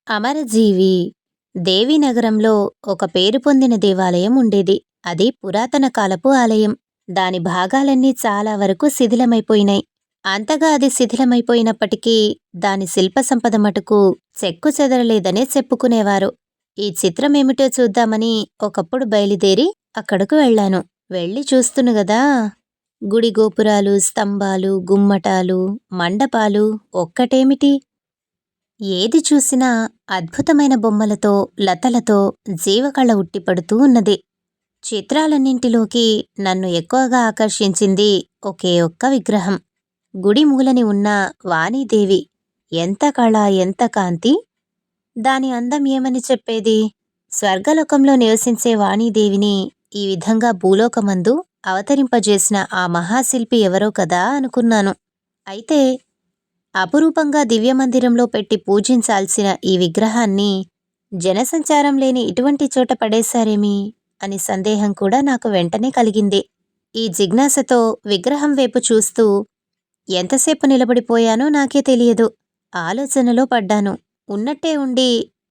అమరజీవి దేవీనగరంలో ఒక పేరు పొందిన దేవాలయం ఉండేది. అది పురాతన కాలపు ఆలయం. దాని భాగాలన్నీ చాలా వరకు శిథిలమైపోయినాయి. అంతగా అది శిథిలమైపోయినప్పటికీ దాని శిల్ప సంపద మటుకు చెక్కు చెదరలేదనే చెప్పుకునేవారు. ఈ చిత్రమేమిటో చూద్దామని ఒకప్పుడు బయలుదేరి అక్కడకు వెళ్ళాను. వెళ్ళి చూస్తునుగదా, గుడి గోపురాలు, స్తంభాలు, గుమ్మటాలు, మండపాలు ఒక్కటేమిటి, ఏది చూసినా అద్భుతమైన బొమ్మలతో, లతలతో జీవకళ ఉట్టిపడుతూ ఉన్నది. చిత్రాలన్నింటిలోకి నన్ను ఎక్కువగా ఆకర్షించింది ఒకే ఒక్క విగ్రహం. గుడి మూలని ఉన్న వాణీదేవి. ఎంత కళ, ఎంత కాంతి! దాని అందం ఏమని చెప్పేది? స్వర్గలోకంలో నివసించే వాణీదేవిని ఈ విధంగా భూలోకమందు అవతరింపజేసిన ఆ మహాశిల్పి ఎవరో కదా అనుకున్నాను. అయితే అపురూపంగా దివ్యమందిరంలో పెట్టి పూజించాల్సిన ఈ విగ్రహాన్ని జనసంచారం లేని ఇటువంటి చోట పడేశారేమి అని సందేహం కూడా నాకు వెంటనే కలిగింది. ఈ జిజ్ఞాసతో విగ్రహం వైపు చూస్తూ ఎంతసేపు నిలబడిపోయానో నాకే తెలియదు. ఆలోచనలో పడ్డాను. ఉన్నట్టే ఉండి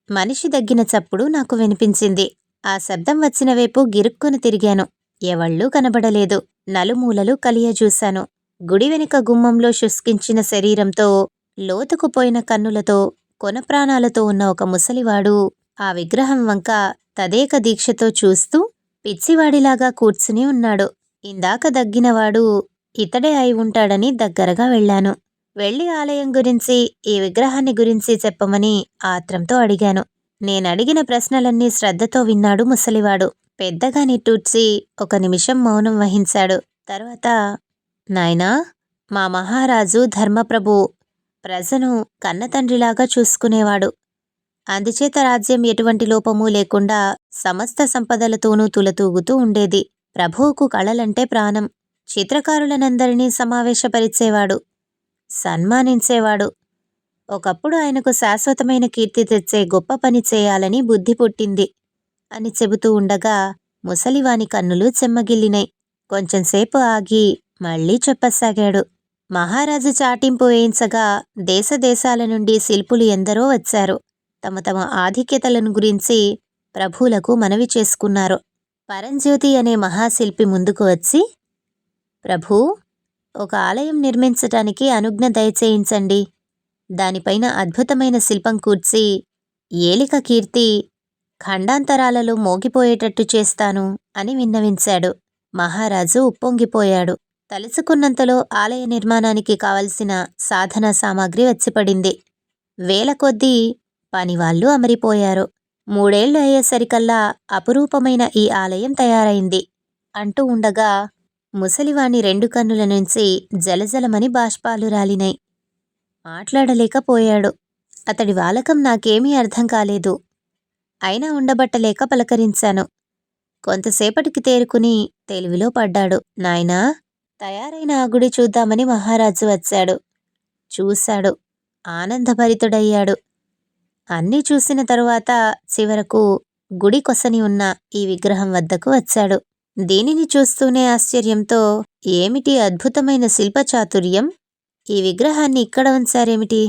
మనిషి దగ్గిన చప్పుడు నాకు వినిపించింది. ఆ శబ్దం వచ్చిన వైపు గిరుక్కుని తిరిగాను. ఎవళ్ళూ కనబడలేదు. నలుమూలలు కలియజూశాను. గుడి వెనుక గుమ్మంలో శుష్కించిన శరీరంతో, లోతుకుపోయిన కన్నులతో, కొనప్రాణాలతో ఉన్న ఒక ముసలివాడు ఆ విగ్రహం వంక తదేక దీక్షతో చూస్తూ పిచ్చివాడిలాగా కూర్చుని ఉన్నాడు. ఇందాక దగ్గినవాడు ఇతడే అయి ఉంటాడని దగ్గరగా వెళ్ళాను. వెళ్ళి ఆలయం గురించి, ఈ విగ్రహాన్ని గురించి చెప్పమని ఆత్రంతో అడిగాను. నేనడిగిన ప్రశ్నలన్నీ శ్రద్ధతో విన్నాడు ముసలివాడు. పెద్దగా నిట్టూర్చి ఒక నిమిషం మౌనం వహించాడు. తర్వాత, నాయనా, మా మహారాజు ధర్మప్రభు ప్రజను కన్నతండ్రిలాగా చూసుకునేవాడు. అందుచేత రాజ్యం ఎటువంటి లోపమూ లేకుండా సమస్త సంపదలతోనూ తులతూగుతూ ఉండేది. ప్రభువుకు కళలంటే ప్రాణం. చిత్రకారులనందరినీ సమావేశపరిచేవాడు, సన్మానించేవాడు. ఒకప్పుడు ఆయనకు శాశ్వతమైన కీర్తి తెచ్చే గొప్ప పని చేయాలని బుద్ధి పుట్టింది అని చెబుతూ ఉండగా ముసలివాని కన్నులు చెమ్మగిల్లినాయి. కొంచెంసేపు ఆగి మళ్ళీ చెప్పసాగాడు. మహారాజు చాటింపు వేయించగా దేశదేశాల నుండి శిల్పులు ఎందరో వచ్చారు. తమ తమ ఆధిక్యతలను గురించి ప్రభువులకు మనవి చేసుకున్నారు. పరంజ్యోతి అనే మహాశిల్పి ముందుకు వచ్చి, ప్రభూ, ఒక ఆలయం నిర్మించటానికి అనుజ్ఞ దయచేయించండి. దానిపైన అద్భుతమైన శిల్పం కూర్చి ఏలిక కీర్తి ఖండాంతరాలలో మోగిపోయేటట్టు చేస్తాను అని విన్నవించాడు. మహారాజు ఉప్పొంగిపోయాడు. తలుచుకున్నంతలో ఆలయ నిర్మాణానికి కావలసిన సాధన సామాగ్రి వచ్చిపడింది. వేల కొద్దీ పనివాళ్లు అమరిపోయారు. 3 ఏళ్లు అయ్యేసరికల్లా అపురూపమైన ఈ ఆలయం తయారైంది అంటూ ఉండగా ముసలివాణి 2 కన్నుల నుంచి జలజలమని బాష్పాలు రాలినాయి. మాట్లాడలేకపోయాడు. అతడి వాలకం నాకేమీ అర్థం కాలేదు. అయినా ఉండబట్టలేక పలకరించాను. కొంతసేపటికి తేరుకుని తెలివిలో పడ్డాడు. నాయనా, తయారైన ఆ గుడి చూద్దామని మహారాజు వచ్చాడు. చూశాడు. ఆనందభరితుడయ్యాడు. అన్నీ చూసిన తరువాత చివరకు గుడి కొసని ఉన్న ఈ విగ్రహం వద్దకు వచ్చాడు. దీనిని చూస్తూనే ఆశ్చర్యంతో, ఏమిటి అద్భుతమైన శిల్పచాతుర్యం! ఈ విగ్రహాన్ని ఇక్కడ ఉంచారేమిటి?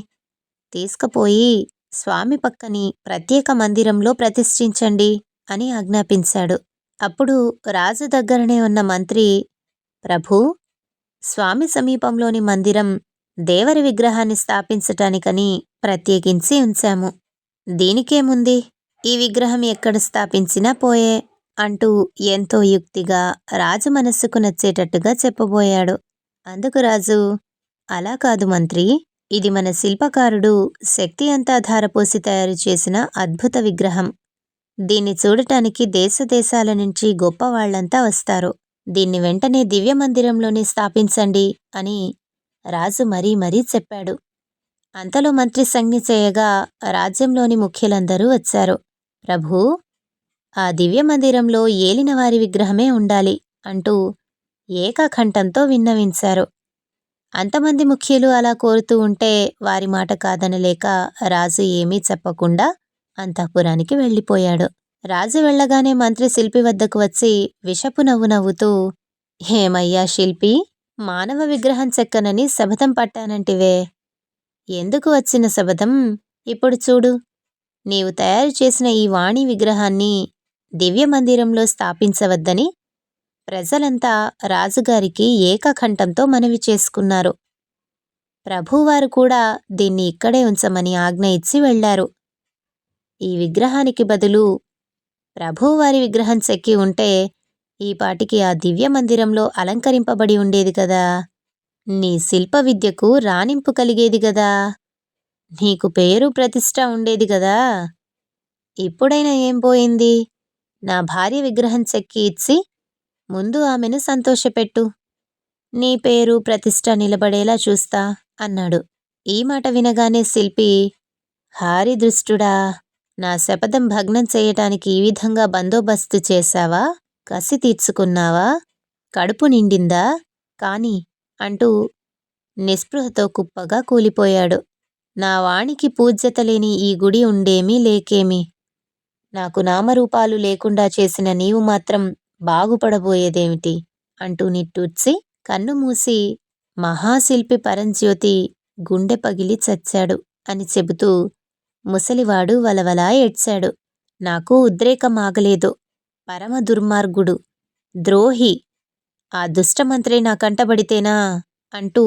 తీసుకుపోయి స్వామి పక్కని ప్రత్యేక మందిరంలో ప్రతిష్ఠించండి అని ఆజ్ఞాపించాడు. అప్పుడు రాజు దగ్గరనే ఉన్న మంత్రి, ప్రభూ, స్వామి సమీపంలోని మందిరం దేవరి విగ్రహాన్ని స్థాపించటానికని ప్రత్యేకించి ఉంచాము. దీనికేముంది, ఈ విగ్రహం ఎక్కడ స్థాపించినా పోయే అంటూ ఎంతో యుక్తిగా రాజు మనస్సుకు నచ్చేటట్టుగా చెప్పబోయాడు. అందుకు రాజు, అలా కాదు మంత్రి, ఇది మన శిల్పకారుడు శక్తి అంతా ధారపోసి తయారు చేసిన అద్భుత విగ్రహం. దీన్ని చూడటానికి దేశదేశాల నుంచి గొప్ప వాళ్లంతా వస్తారు. దీన్ని వెంటనే దివ్య మందిరంలోనే స్థాపించండి అని రాజు మరీ మరీ చెప్పాడు. అంతలో మంత్రి సంజ్ఞ చేయగా రాజ్యంలోని ముఖ్యులందరూ వచ్చారు. ప్రభూ, ఆ దివ్య మందిరంలో ఏలినవారి విగ్రహమే ఉండాలి అంటూ ఏకకంఠంతో విన్నవించారు. అంతమంది ముఖ్యులు అలా కోరుతూ ఉంటే వారి మాట కాదనలేక రాజు ఏమీ చెప్పకుండా అంతఃపురానికి వెళ్ళిపోయాడు. రాజు వెళ్ళగానే మంత్రి శిల్పి వద్దకు వచ్చి విషపు నవ్వు నవ్వుతూ, ఏమయ్యా శిల్పి, మానవ విగ్రహం చెక్కనని శపథం పట్టానంటివే. ఎందుకు వచ్చిన శపథం? ఇప్పుడు చూడు, నీవు తయారు చేసిన ఈ వాణి విగ్రహాన్ని దివ్య మందిరంలో స్థాపించవద్దని ప్రజలంతా రాజుగారికి ఏకకంఠంతో మనవి చేసుకున్నారు. ప్రభువారు కూడా దీన్ని ఇక్కడే ఉంచమని ఆజ్ఞ ఇచ్చి వెళ్లారు. ఈ విగ్రహానికి బదులు ప్రభువారి విగ్రహం చెక్కి ఉంటే ఈపాటికి ఆ దివ్య మందిరంలో అలంకరింపబడి ఉండేది కదా. నీ శిల్ప విద్యకు రాణింపు కలిగేది గదా. నీకు పేరు ప్రతిష్ట ఉండేది గదా. ఇప్పుడైనా ఏం పోయింది? నా భార్య విగ్రహం చెక్కి ఇచ్చి ముందు ఆమెను సంతోషపెట్టు. నీ పేరు ప్రతిష్ట నిలబడేలా చూస్తా అన్నాడు. ఈ మాట వినగానే శిల్పి, హారి దృష్టుడా, నా శపథం భగ్నం చేయటానికి ఈ విధంగా బందోబస్తు చేశావా? కసి తీర్చుకున్నావా? కడుపు నిండిందా? కాని అంటూ నిస్పృహతో కుప్పగా కూలిపోయాడు. నా వాణికి పూజ్యత లేని ఈ గుడి ఉండేమీ లేకేమి. నాకు నామరూపాలు లేకుండా చేసిన నీవు మాత్రం బాగుపడబోయేదేమిటి అంటూ నిట్టూర్చి కన్ను మూసి మహాశిల్పి పరంజ్యోతి గుండె పగిలి చచ్చాడు అని చెబుతూ ముసలివాడు వలవలా ఏడ్చాడు. నాకు ఉద్రేకం ఆగలేదు. పరమ దుర్మార్గుడు, ద్రోహి, ఆ దుష్టమంత్రి నా కంటబడితేనా అంటూ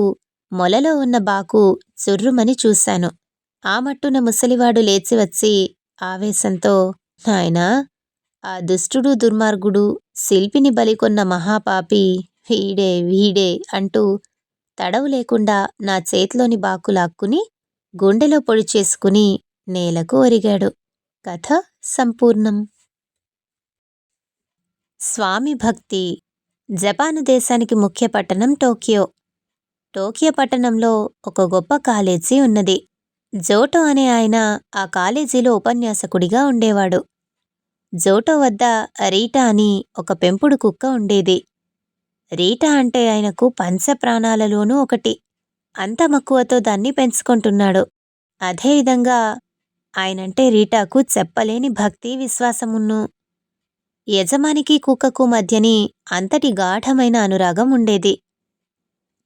మొలలో ఉన్న బాకు చుర్రుమని చూశాను. ఆ మట్టున ముసలివాడు లేచి వచ్చి ఆవేశంతో, నాయనా, ఆ దుష్టుడు దుర్మార్గుడు శిల్పిని బలికొన్న మహాపాపి వీడే వీడే అంటూ తడవు లేకుండా నా చేతిలోని బాకు లాక్కుని గుండెలో పొడి చేసుకుని నేలకు ఒరిగాడు. కథ సంపూర్ణం. స్వామి భక్తి. జపాను దేశానికి ముఖ్య పట్టణం టోక్యో. టోక్యో పట్టణంలో ఒక గొప్ప కాలేజీ ఉన్నది. జోటో అనే ఆయన ఆ కాలేజీలో ఉపన్యాసకుడిగా ఉండేవాడు. జోటో వద్ద రీటా అని ఒక పెంపుడు కుక్క ఉండేది. రీటా అంటే ఆయనకు పంచప్రాణాలలోనూ ఒకటి. అంత మక్కువతో దాన్ని పెంచుకుంటున్నాడు. అదేవిధంగా ఆయనంటే రీటాకు చెప్పలేని భక్తి విశ్వాసమున్ను. యజమానికి కుక్కకు మధ్యని అంతటి గాఢమైన అనురాగం ఉండేది.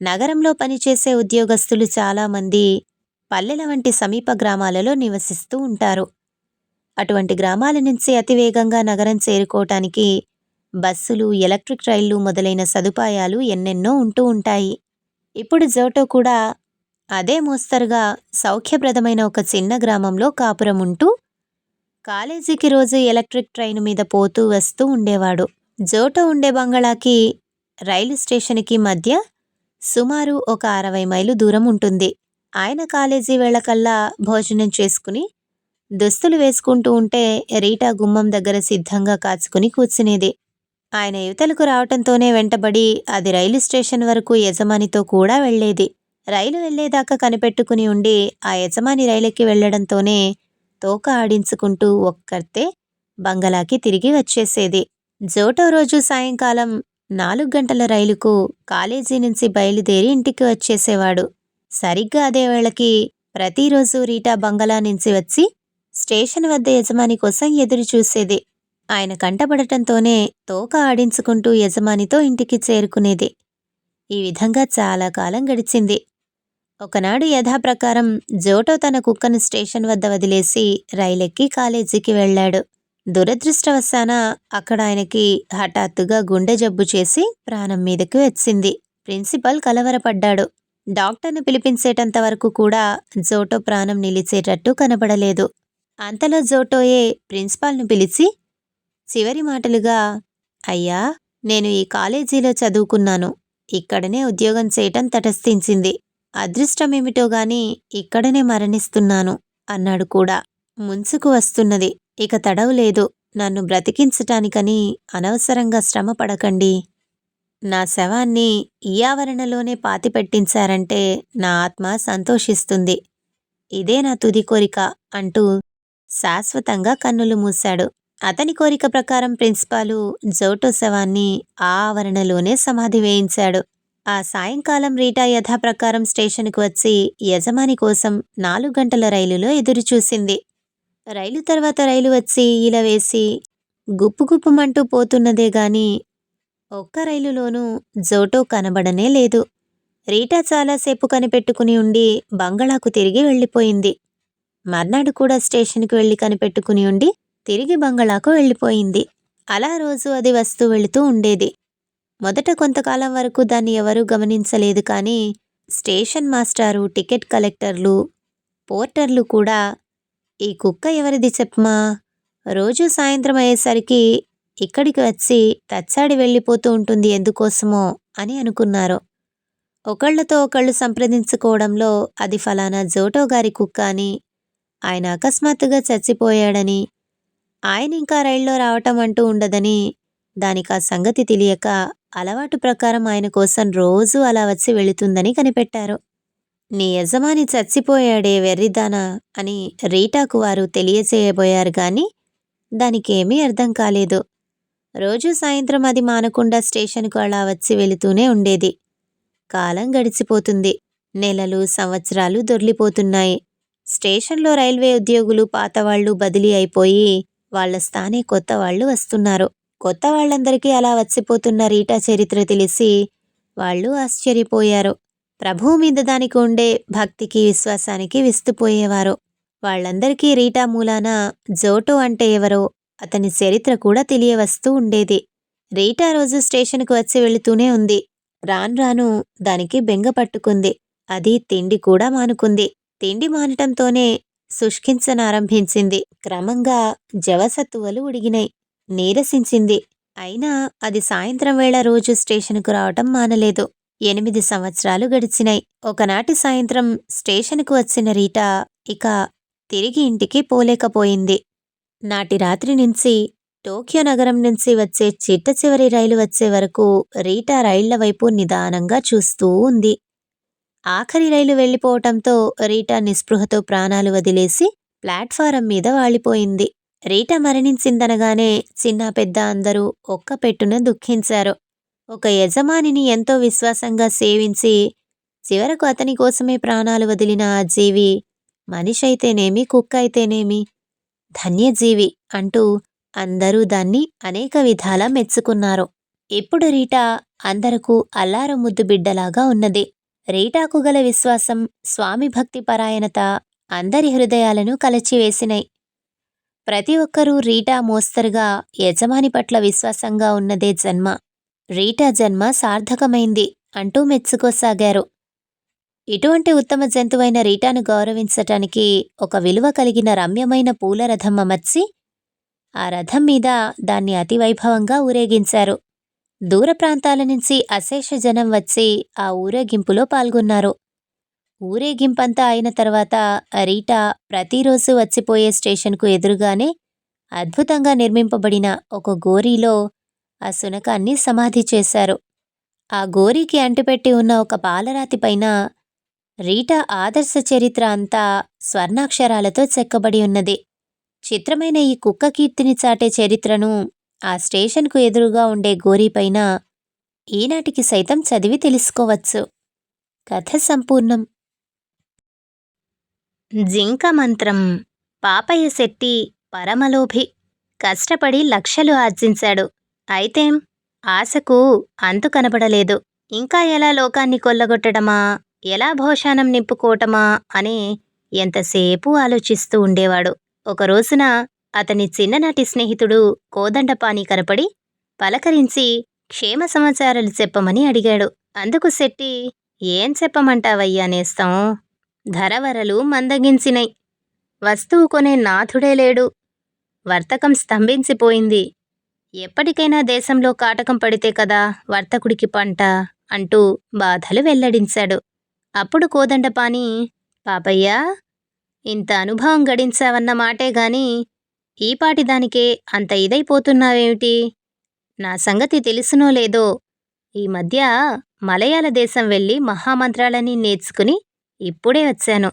నగరంలో పనిచేసే ఉద్యోగస్తులు చాలామంది పల్లెల వంటి సమీప గ్రామాలలో నివసిస్తూ ఉంటారు. అటువంటి గ్రామాల నుంచి అతివేగంగా నగరం చేరుకోవటానికి బస్సులు, ఎలక్ట్రిక్ రైళ్లు మొదలైన సదుపాయాలు ఎన్నెన్నో ఉంటూ ఉంటాయి. ఇప్పుడు జోటో కూడా అదే మోస్తరుగా సౌఖ్యప్రదమైన ఒక చిన్న గ్రామంలో కాపురం ఉంటూ కాలేజీకి రోజు ఎలక్ట్రిక్ ట్రైన్ మీద పోతూ వస్తూ ఉండేవాడు. జోటో ఉండే బంగళాకి రైలు స్టేషన్కి మధ్య సుమారు ఒక 60 మైలు దూరం ఉంటుంది. ఆయన కాలేజీ వేళకల్లా భోజనం చేసుకుని దుస్తులు వేసుకుంటూ ఉంటే రీటా గుమ్మం దగ్గర సిద్ధంగా కాచుకుని కూర్చునేది. ఆయన యువతలకు రావటంతోనే వెంటబడి అది రైలు స్టేషన్ వరకు యజమానితో కూడా వెళ్లేది. రైలు వెళ్లేదాకా కనిపెట్టుకుని ఉండి ఆ యజమాని రైలెక్కి వెళ్లడంతోనే తోక ఆడించుకుంటూ ఒక్కర్తే బంగళాకి తిరిగి వచ్చేసేది. జోటో రోజు సాయంకాలం 4 గంటల రైలుకు కాలేజీ నుంచి బయలుదేరి ఇంటికి వచ్చేసేవాడు. సరిగ్గా అదే వేళకి ప్రతిరోజు రీటా బంగళా నుంచి వచ్చి స్టేషన్ వద్ద యజమాని కోసం ఎదురు చూసేది. ఆయన కంటపడటంతోనే తోక ఆడించుకుంటూ యజమానితో ఇంటికి చేరుకునేది. ఈ విధంగా చాలా కాలం గడిచింది. ఒకనాడు యథాప్రకారం జోటో తన కుక్కను స్టేషన్ వద్ద వదిలేసి రైలెక్కి కాలేజీకి వెళ్లాడు. దురదృష్టవశాన అక్కడ ఆయనకి హఠాత్తుగా గుండె జబ్బు చేసి ప్రాణం మీదకి వచ్చింది. ప్రిన్సిపల్ కలవరపడ్డాడు. డాక్టర్ను పిలిపించేటంత వరకు కూడా జోటో ప్రాణం నిలిచేటట్టు కనబడలేదు. అంతలో జోటోయే ప్రిన్సిపాల్ను పిలిచి చివరి మాటలుగా, అయ్యా, నేను ఈ కాలేజీలో చదువుకున్నాను. ఇక్కడనే ఉద్యోగం చేయటం తటస్థించింది. అదృష్టమేమిటో గాని ఇక్కడనే మరణిస్తున్నాను అన్నాడు కూడా. ముంచుకు వస్తున్నది, ఇక తడవు లేదు. నన్ను బ్రతికించటానికని అనవసరంగా శ్రమ పడకండి. నా శవాన్ని ఈ ఆవరణలోనే పాతిపెట్టించారంటే నా ఆత్మ సంతోషిస్తుంది. ఇదే నా తుది కోరిక అంటూ శాశ్వతంగా కన్నులు మూశాడు. అతని కోరిక ప్రకారం ప్రిన్సిపాలు జోటో శవాన్ని ఆ ఆవరణలోనే సమాధి వేయించాడు. ఆ సాయంకాలం రీటా యథాప్రకారం స్టేషన్కు వచ్చి యజమాని కోసం 4 గంటల రైలులో ఎదురుచూసింది. రైలు తర్వాత రైలు వచ్చి ఇలా వేసి గుప్పుగుప్పుమంటూ పోతున్నదే గాని ఒక్క రైలులోనూ జోటో కనబడనే లేదు. రీటా చాలాసేపు కనిపెట్టుకుని ఉండి బంగళాకు తిరిగి వెళ్ళిపోయింది. మర్నాడు కూడా స్టేషన్కి వెళ్ళి కనిపెట్టుకుని ఉండి తిరిగి బంగళాకు వెళ్ళిపోయింది. అలా రోజు అది వస్తూ వెళుతూ ఉండేది. మొదట కొంతకాలం వరకు దాన్ని ఎవరూ గమనించలేదు. కానీ స్టేషన్ మాస్టారు, టికెట్ కలెక్టర్లు, పోర్టర్లు కూడా ఈ కుక్క ఎవరిది చెప్పమా, రోజూ సాయంత్రం అయ్యేసరికి ఇక్కడికి వచ్చి తచ్చాడి వెళ్ళిపోతూ ఉంటుంది ఎందుకోసమో అని అనుకున్నారు. ఒకళ్ళతో ఒకళ్ళు సంప్రదించుకోవడంలో అది ఫలానా జోటో గారి కుక్క అని, ఆయన అకస్మాత్తుగా చచ్చిపోయాడని, ఆయన ఇంకా రైల్లో రావటం అంటూ ఉండదని, దానికి ఆ సంగతి తెలియక అలవాటు ప్రకారం ఆయన కోసం రోజూ అలా వచ్చి వెళుతుందని కనిపెట్టారు. నీ యజమాని చచ్చిపోయాడే వెర్రిదానా అని రీటాకు వారు తెలియచేయబోయారు గాని దానికేమీ అర్థం కాలేదు. రోజూ సాయంత్రం అది మానకుండా స్టేషన్కు అలా వచ్చి వెళుతూనే ఉండేది. కాలం గడిచిపోతుంది. నెలలు, సంవత్సరాలు దొర్లిపోతున్నాయి. స్టేషన్లో రైల్వే ఉద్యోగులు పాతవాళ్లు బదిలీ అయిపోయి వాళ్ల స్థానే కొత్త వాళ్ళు వస్తున్నారు. కొత్త వాళ్ళందరికీ అలా వచ్చిపోతున్న రీటా చరిత్ర తెలిసి వాళ్ళు ఆశ్చర్యపోయారు. ప్రభువు మీద దానికి ఉండే భక్తికి, విశ్వాసానికి విస్తుపోయేవారు. వాళ్ళందరికీ రీటా మూలాన జోటో అంటే ఎవరో, అతని చరిత్ర కూడా తెలియవస్తూ ఉండేది. రీటా రోజు స్టేషన్కు వచ్చి వెళుతూనే ఉంది. రాను రాను దానికి బెంగ పట్టుకుంది. అది తిండి కూడా మానుకుంది. తిండి మానటంతోనే శుష్కించనారంభించింది. క్రమంగా జవసత్తువలు ఉడిగినాయి. నీరసించింది. అయినా అది సాయంత్రం వేళ రోజు స్టేషన్కు రావటం మానలేదు. 8 సంవత్సరాలు గడిచినాయి. ఒకనాటి సాయంత్రం స్టేషన్కు వచ్చిన రీటా ఇక తిరిగి ఇంటికి పోలేకపోయింది. నాటి రాత్రి నుంచి టోక్యో నగరం నుంచి వచ్చే చిట్ట చివరి రైలు వచ్చే వరకు రీటా రైళ్ల వైపు నిదానంగా చూస్తూ ఉంది. ఆఖరి రైలు వెళ్ళిపోవటంతో రీటా నిస్పృహతో ప్రాణాలు వదిలేసి ప్లాట్ఫారం మీద వాలిపోయింది. రీటా మరణించిందనగానే చిన్న పెద్ద అందరూ ఒక్క పెట్టున దుఃఖించారు. ఒక యజమానిని ఎంతో విశ్వాసంగా సేవించి చివరకు అతని కోసమే ప్రాణాలు వదిలిన ఆ జీవి మనిషైతేనేమి, కుక్క అయితేనేమి ధన్యజీవి అంటూ అందరూ దాన్ని అనేక విధాలా మెచ్చుకున్నారు. ఇప్పుడు రీటా అందరకు అల్లారు ముద్దు బిడ్డలాగా ఉన్నది. రీటాకు గల విశ్వాసం, స్వామి భక్తి పరాయణత అందరి హృదయాలను కలచివేసినాయి. ప్రతి ఒక్కరూ రీటా మోస్తరుగా యజమాని పట్ల విశ్వాసంగా ఉన్నదే జన్మ, రీటా జన్మ సార్థకమైంది అంటూ మెచ్చుకోసాగారు. ఇటువంటి ఉత్తమ జంతువైన రీటాను గౌరవించటానికి ఒక విలువ కలిగిన రమ్యమైన పూల రథం అమర్చి ఆ రథం మీద దాన్ని అతివైభవంగా ఊరేగించారు. దూర ప్రాంతాల నుంచి అశేష జనం వచ్చి ఆ ఊరేగింపులో పాల్గొన్నారు. ఊరేగింపంతా అయిన తర్వాత రీటా ప్రతిరోజు వచ్చిపోయే స్టేషన్కు ఎదురుగానే అద్భుతంగా నిర్మింపబడిన ఒక గోరీలో ఆ శునకాన్ని సమాధి చేశారు. ఆ గోరీకి అంటిపెట్టి ఉన్న ఒక పాలరాతిపైన రీటా ఆదర్శ చరిత్ర అంతా స్వర్ణాక్షరాలతో చెక్కబడి ఉన్నది. చిత్రమైన ఈ కుక్క కీర్తిని చాటే చరిత్రను ఆ స్టేషన్కు ఎదురుగా ఉండే గోరీపైన ఈనాటికి సైతం చదివి తెలుసుకోవచ్చు. కథ సంపూర్ణం. జింక మంత్రం. పాపయ్య శెట్టి పరమలోభి. కష్టపడి లక్షలు ఆర్జించాడు. అయితేం ఆశకు అంతు కనబడలేదు. ఇంకా ఎలా లోకాన్ని కొల్లగొట్టడమా, ఎలా భోషానం నింపుకోవటమా అని ఎంతసేపు ఆలోచిస్తూ ఉండేవాడు. ఒక రోజున అతని చిన్ననాటి స్నేహితుడు కోదండపాణి కనపడి పలకరించి క్షేమ సమాచారాలు చెప్పమని అడిగాడు. అందుకు శెట్టి, ఏం చెప్పమంటావయ్యా నేస్తం, ధరవరలు మందగించినై, వస్తువు కొనే నాథుడే లేడు, వర్తకం స్తంభించిపోయింది, ఎప్పటికైనా దేశంలో కాటకం పడితే కదా వర్తకుడికి పంట అంటూ బాధలు వెల్లడించాడు. అప్పుడు కోదండపాణి, పాపయ్యా, ఇంత అనుభవం గడించావన్న మాటే గాని ఈపాటిదానికే అంత ఇదైపోతున్నావేమిటి? నా సంగతి తెలుసునో లేదో, ఈ మధ్య మలయాళ దేశం వెళ్ళి మహామంత్రాలని నేర్చుకుని ఇప్పుడే వచ్చాను.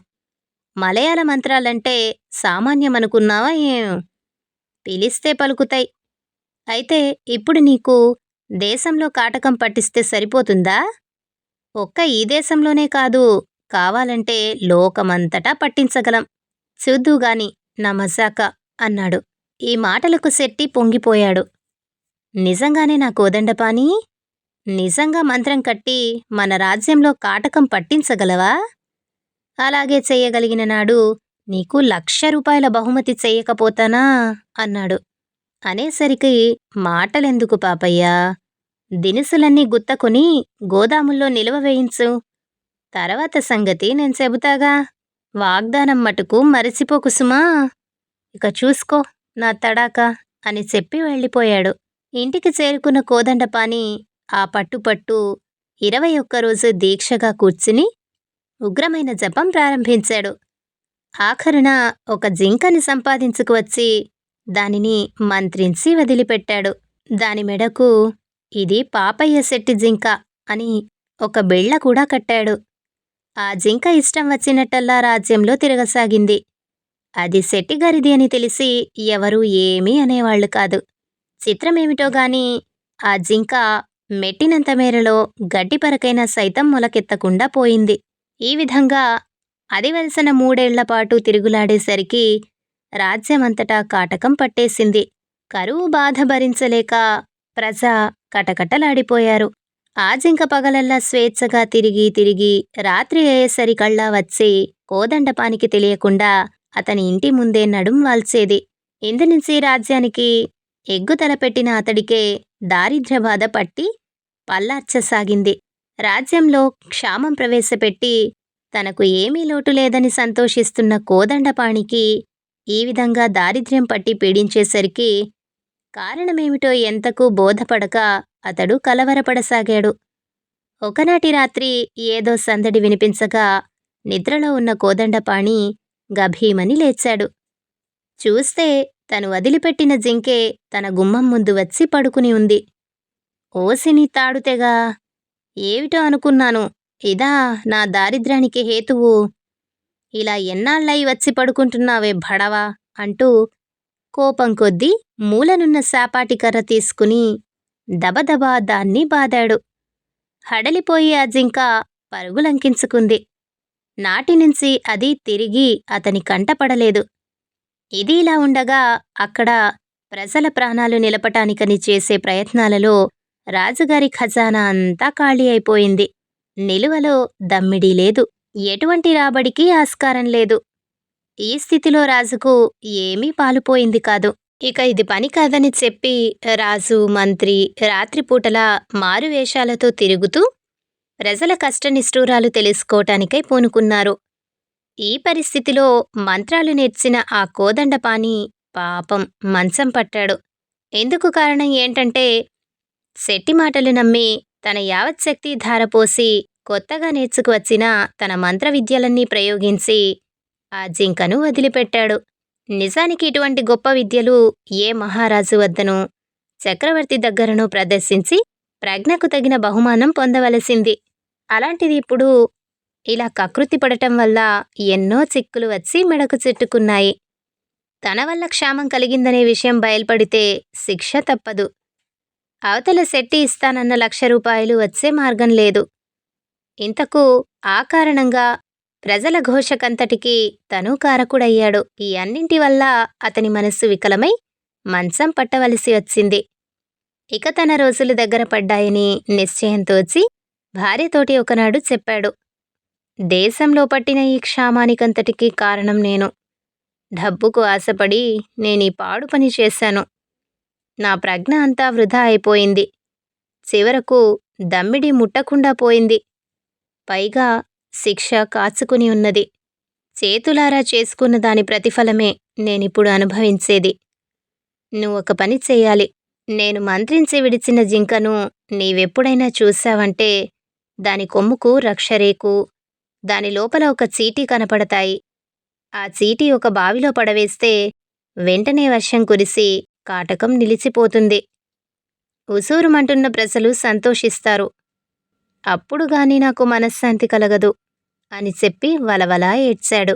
మలయాళ మంత్రాలంటే సామాన్యమనుకున్నావా ఏం? పిలిస్తే పలుకుతాయి. అయితే ఇప్పుడు నీకు దేశంలో కాటకం పట్టిస్తే సరిపోతుందా? ఒక్క ఈ దేశంలోనే కాదు, కావాలంటే లోకమంతటా పట్టించగలం. చూద్దుగాని నా మజాక అన్నాడు. ఈ మాటలకు శెట్టి పొంగిపోయాడు. నిజంగానే నా కోదండపాణి? నిజంగా మంత్రం కట్టి మన రాజ్యంలో కాటకం పట్టించగలవా? అలాగే చెయ్యగలిగిన నాడు నీకు ₹1,00,000 బహుమతి చెయ్యకపోతానా అన్నాడు. అనేసరికి మాటలెందుకు పాపయ్యా, దినుసులన్నీ గుత్తకొని గోదాముల్లో నిలువ వేయించు. తర్వాత సంగతి నేను చెబుతాగా. వాగ్దానం మటుకు మరిచిపోకు సుమా. ఇక చూసుకో నా తడాకా అని చెప్పి వెళ్ళిపోయాడు. ఇంటికి చేరుకున్న కోదండపాణి ఆ పట్టు 21 రోజు దీక్షగా కూర్చుని ఉగ్రమైన జపం ప్రారంభించాడు. ఆఖరున ఒక జింకని సంపాదించుకువచ్చి దానిని మంత్రించి వదిలిపెట్టాడు. దాని మెడకు ఇది పాపయ్య శెట్టి జింక అని ఒక బిళ్ళ కూడా కట్టాడు. ఆ జింక ఇష్టం వచ్చినట్టల్లా రాజ్యంలో తిరగసాగింది. అది శెట్టిగారిది అని తెలిసి ఎవరూ ఏమీ అనేవాళ్లు కాదు. చిత్రమేమిటో గాని ఆ జింక మెట్టినంత మేరలో గడ్డిపరకైనా సైతం మొలకెత్తకుండా పోయింది. ఈ విధంగా అది వలసిన 3 ఏళ్లపాటు తిరుగులాడేసరికి రాజ్యమంతటా కాటకం పట్టేసింది. కరువు బాధ భరించలేక ప్రజ కటకటలాడిపోయారు. ఆ జింక పగలల్లా స్వేచ్ఛగా తిరిగి రాత్రి అయ్యేసరికల్లా వచ్చి కోదండపానికి తెలియకుండా అతని ఇంటి ముందే నడుం వాల్చేది. ఇందునుంచి రాజ్యానికి ఎగ్గుతల పెట్టిన అతడికే దారిద్ర్యబాధ పట్టి పల్లార్చసాగింది. రాజ్యంలో క్షామం ప్రవేశపెట్టి తనకు ఏమీ లోటు లేదని సంతోషిస్తున్న కోదండపాణికి ఈ విధంగా దారిద్ర్యం పట్టి పీడించేసరికి కారణమేమిటో ఎంతకు బోధపడక అతడు కలవరపడసాగాడు. ఒకనాటి రాత్రి ఏదో సందడి వినిపించగా నిద్రలో ఉన్న కోదండపాణి గభీమని లేచాడు. చూస్తే తను వదిలిపెట్టిన జింకే తన గుమ్మం ముందు వచ్చి పడుకుని ఉంది. ఓసిని తాడుతెగా, ఏమిటో అనుకున్నాను, ఇదా నా దారిద్ర్యానికి హేతువు? ఇలా ఎన్నాళ్ళయి వచ్చి పడుకుంటున్నావే భడవా అంటూ కోపం కొద్దీ మూలనున్న శాపాటి కర్ర తీసుకుని దబదబా దాన్ని బాదాడు. హడలిపోయి ఆ జింక పరుగులంకించుకుంది. నాటినుంచి అది తిరిగి అతని కంటపడలేదు. ఇది ఇలా ఉండగా అక్కడ ప్రజల ప్రాణాలు నిలపటానికని చేసే ప్రయత్నాలలో రాజుగారి ఖజానా అంతా ఖాళీ అయిపోయింది. నిలువలో దమ్మిడీ లేదు. ఎటువంటి రాబడికి ఆస్కారం లేదు. ఈ స్థితిలో రాజుకు ఏమీ పాలుపోయింది కాదు. ఇక ఇది పని కాదని చెప్పి రాజు, మంత్రి రాత్రిపూటలా మారువేషాలతో తిరుగుతూ ప్రజల కష్టనిష్ఠూరాలు తెలుసుకోవటానికై పూనుకున్నారు. ఈ పరిస్థితిలో మంత్రాలు నేర్చిన ఆ కోదండపాణి పాపం మంచం పట్టాడు. ఎందుకు కారణం ఏంటంటే శెట్టి మాటలు నమ్మి తన యావచ్చక్తి ధారపోసి కొత్తగా నేర్చుకువచ్చిన తన మంత్ర విద్యలన్నీ ప్రయోగించి ఆ జింకను వదిలిపెట్టాడు. నిజానికి ఇటువంటి గొప్ప విద్యలు ఏ మహారాజు వద్దనో చక్రవర్తి దగ్గరనో ప్రదర్శించి ప్రజ్ఞకు తగిన బహుమానం పొందవలసింది. అలాంటిది ఇప్పుడు ఇలా కకృతి పడటం వల్ల ఎన్నో చిక్కులు వచ్చి మెడకు చుట్టుకున్నాయి. తన వల్ల క్షామం కలిగిందనే విషయం బయల్పడితే శిక్ష తప్పదు. అవతల శెట్టి ఇస్తానన్న ₹1,00,000 వచ్చే మార్గం లేదు. ఇంతకు ఆ కారణంగా ప్రజల ఘోషకంతటికీ తను కారకుడయ్యాడు. ఈ అన్నింటి వల్ల అతని మనస్సు వికలమై మంచం పట్టవలసి వచ్చింది. ఇక తన రోజులు దగ్గర పడ్డాయని నిశ్చయంతోచి భార్యతోటి ఒకనాడు చెప్పాడు. దేశంలో పట్టిన ఈ క్షామానికంతటికీ కారణం నేను. డబ్బుకు ఆశపడి నేనీ పాడు పని చేశాను. నా ప్రజ్ఞ అంతా వృధా అయిపోయింది. చివరకు దమ్మిడి ముట్టకుండా పోయింది. పైగా శిక్ష కాచుకుని ఉన్నది. చేతులారా చేసుకున్న దాని ప్రతిఫలమే నేనిప్పుడు అనుభవించేది. నువ్వొక పని చెయ్యాలి. నేను మంత్రించి విడిచిన జింకను నీవెప్పుడైనా చూశావంటే దాని కొమ్ముకు రక్షరేకు, దాని లోపల ఒక చీటీ కనపడతాయి. ఆ చీటీ ఒక బావిలో పడవేస్తే వెంటనే వర్షం కురిసి కాటకం నిలిచిపోతుంది. ఉసూరుమంటున్న ప్రజలు సంతోషిస్తారు. అప్పుడు గాని నాకు మనశ్శాంతి కలగదు అని చెప్పి వలవలా ఏడ్చాడు.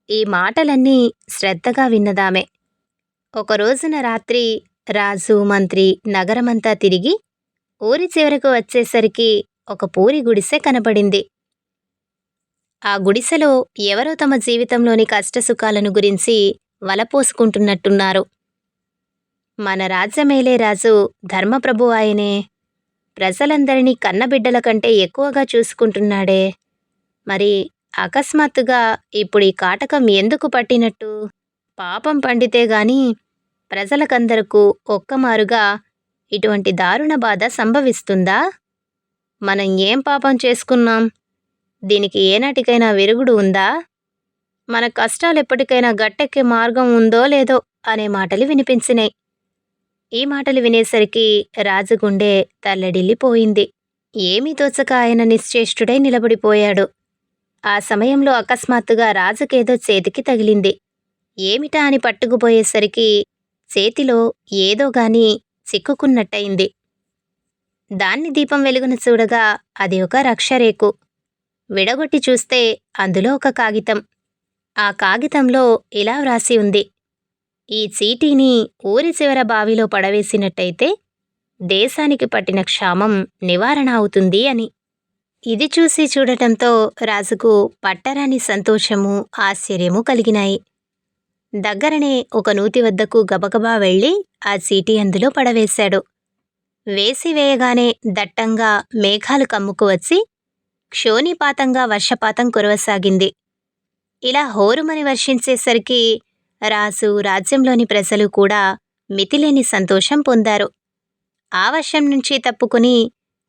ఈ మాటలన్నీ శ్రద్ధగా విన్నదామె. ఒక రోజున రాత్రి రాజు, మంత్రి నగరమంతా తిరిగి ఊరి చివరకు వచ్చేసరికి ఒక పూరి గుడిసె కనపడింది. ఆ గుడిసెలో ఎవరో తమ జీవితంలోని కష్టసుఖాలను గురించి వలపోసుకుంటున్నట్టున్నారు. మన రాజ్యమేలే రాజు ధర్మప్రభు ఆయనే. ప్రజలందరినీ కన్నబిడ్డల కంటే ఎక్కువగా చూసుకుంటున్నాడే. మరి అకస్మాత్తుగా ఇప్పుడు ఈ కాటకం ఎందుకు పట్టినట్టు? పాపం పండితే గాని ప్రజలకందరకు ఒక్కమారుగా ఇటువంటి దారుణ బాధ సంభవిస్తుందా? మనం ఏం పాపం చేసుకున్నాం? దీనికి ఏనాటికైనా విరుగుడు ఉందా? మన కష్టాలెప్పటికైనా గట్టెక్కే మార్గం ఉందో లేదో అనే మాటలు వినిపించినాయి. ఈ మాటలు వినేసరికి రాజు గుండె తల్లడిల్లిపోయింది. ఏమీ తోచక ఆయన నిశ్చేష్టుడై నిలబడిపోయాడు. ఆ సమయంలో అకస్మాత్తుగా రాజుకేదో చేతికి తగిలింది. ఏమిటా అని పట్టుకుపోయేసరికి చేతిలో ఏదో గాని చిక్కుకున్నట్టయింది. దాన్ని దీపం వెలుగున చూడగా అది ఒక రక్షరేకు. విడగొట్టి చూస్తే అందులో ఒక కాగితం. ఆ కాగితంలో ఇలా వ్రాసి ఉంది: ఈ చీటీని ఊరి చివర బావిలో పడవేసినట్టయితే దేశానికి పట్టిన క్షామం నివారణ అవుతుంది అని. ఇది చూసి చూడటంతో రాజుకు పట్టరాని సంతోషము, ఆశ్చర్యము కలిగినాయి. దగ్గరనే ఒక నూతి వద్దకు గబగబా వెళ్ళి ఆ చీటీ అందులో పడవేశాడు. వేసివేయగానే దట్టంగా మేఘాలు కమ్ముకు వచ్చి క్షోణిపాతంగా వర్షపాతం కురవసాగింది. ఇలా హోరుమని వర్షించేసరికి రాజు, రాజ్యంలోని ప్రజలు కూడా మితిలేని సంతోషం పొందారు. ఆ వర్షం నుంచి తప్పుకుని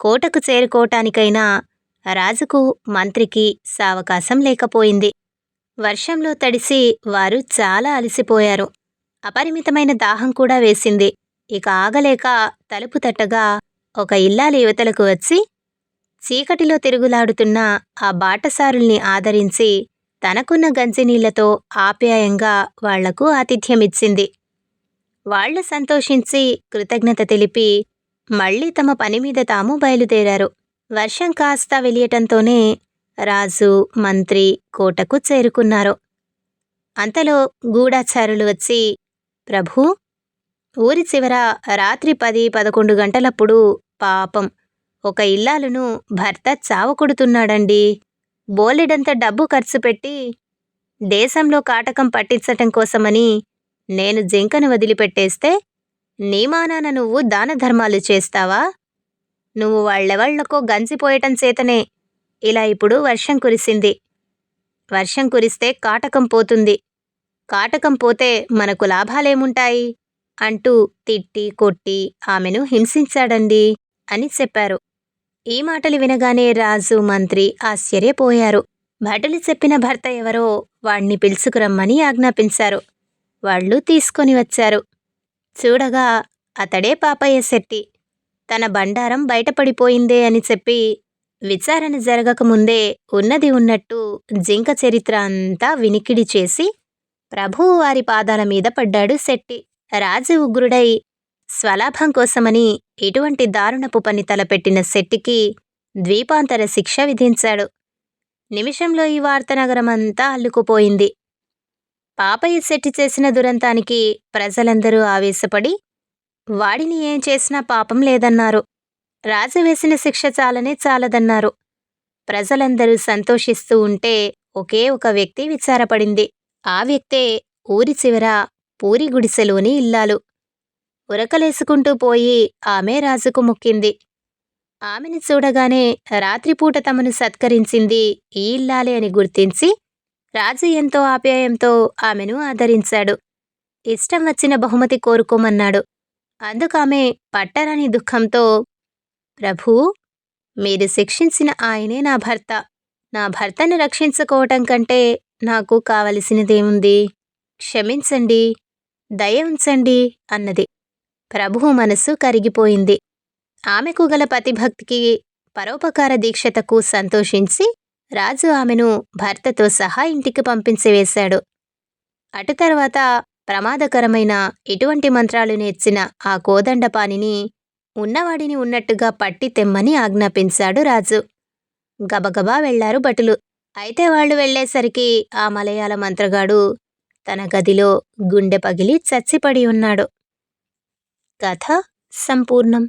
కోటకు చేరుకోవటానికైనా రాజుకు, మంత్రికి సావకాశం లేకపోయింది. వర్షంలో తడిసి వారు చాలా అలసిపోయారు. అపరిమితమైన దాహం కూడా వేసింది. ఇక ఆగలేక తలుపు తట్టగా ఒక ఇల్లాలి యువతలకు వచ్చి చీకటిలో తిరుగులాడుతున్న ఆ బాటసారుల్ని ఆదరించి తనకున్న గంజినీళ్లతో ఆప్యాయంగా వాళ్లకు ఆతిథ్యమిచ్చింది. వాళ్లు సంతోషించి కృతజ్ఞత తెలిపి మళ్లీ తమ పనిమీద తాము బయలుదేరారు. వర్షం కాస్త వెలియటంతోనే రాజు, మంత్రి కోటకు చేరుకున్నారు. అంతలో గూఢచారులు వచ్చి, ప్రభూ, ఊరి చివర రాత్రి 10-11 గంటలప్పుడు పాపం ఒక ఇల్లాలును భర్త చావకొడుతున్నాడండి. బోలెడంత డబ్బు ఖర్చు పెట్టి దేశంలో కాటకం పట్టించటం కోసమని నేను జింకను వదిలిపెట్టేస్తే నీ మానాన నువ్వు దాన ధర్మాలు చేస్తావా? నువ్వు వాళ్ళెవళ్లకో గంజిపోయటం చేతనే ఇలా ఇప్పుడు వర్షం కురిసింది. వర్షం కురిస్తే కాటకం పోతుంది. కాటకం పోతే మనకు లాభాలేముంటాయి అంటూ తిట్టి కొట్టి ఆమెను హింసించాడండి అని చెప్పారు. ఈ మాటలు వినగానే రాజు, మంత్రి ఆశ్చర్యపోయారు. భటులు చెప్పిన భర్త ఎవరో వాణ్ణి పిలుచుకురమ్మని ఆజ్ఞాపించారు. వాళ్ళు తీసుకొని వచ్చారు. చూడగా అతడే పాపయ్య శెట్టి. తన బండారం బయటపడిపోయిందే అని చెప్పి విచారణ జరగకముందే ఉన్నది ఉన్నట్టు జింక చరిత్ర అంతా వినికిడి చేసి ప్రభువు వారి పాదాల మీద పడ్డాడు శెట్టి. రాజు ఉగ్రుడై స్వలాభం కోసమని ఇటువంటి దారుణపు పని తలపెట్టిన శెట్టికి ద్వీపాంతర శిక్ష విధించాడు. నిమిషంలో ఈ వార్త నగరమంతా అల్లుకుపోయింది. పాపయ్య శెట్టి చేసిన దురంతానికి ప్రజలందరూ ఆవేశపడి వాడిని ఏం చేసినా పాపం లేదన్నారు. రాజు వేసిన శిక్ష చాలనే చాలదన్నారు. ప్రజలందరూ సంతోషిస్తూ ఉంటే ఒకే ఒక వ్యక్తి విచారపడింది. ఆ వ్యక్తే ఊరి చివర పూరి గుడిసెలోని ఇల్లాలు. ఉరకలేసుకుంటూ పోయి ఆమె రాజుకు మొక్కింది. ఆమెను చూడగానే రాత్రిపూట తమను సత్కరించింది ఈ ఇల్లాలే అని గుర్తించి రాజు ఎంతో ఆప్యాయంతో ఆమెను ఆదరించాడు. ఇష్టం వచ్చిన బహుమతి కోరుకోమన్నాడు. అందుకామె పట్టరాని దుఃఖంతో, ప్రభూ, మీరు శిక్షించిన ఆయనే నా భర్త. నా భర్తను రక్షించుకోవటం కంటే నాకు కావలసినదేముంది? క్షమించండి, దయ ఉంచండి అన్నది. ప్రభువు మనసు కరిగిపోయింది. ఆమెకు గల పతిభక్తికి, పరోపకార దీక్షతకు సంతోషించి రాజు ఆమెను భర్తతో సహా ఇంటికి పంపించివేశాడు. అటు తర్వాత ప్రమాదకరమైన ఇటువంటి మంత్రాలు నేర్చిన ఆ కోదండపాణిని ఉన్నవాడిని ఉన్నట్టుగా పట్టి తెమ్మని ఆజ్ఞాపించాడు రాజు. గబగబా వెళ్లారు భటులు. అయితే వాళ్ళు వెళ్లేసరికి ఆ మలయాళ మంత్రగాడు తన గదిలో గుండె పగిలి చచ్చిపడి ఉన్నాడు. కథ సంపూర్ణం.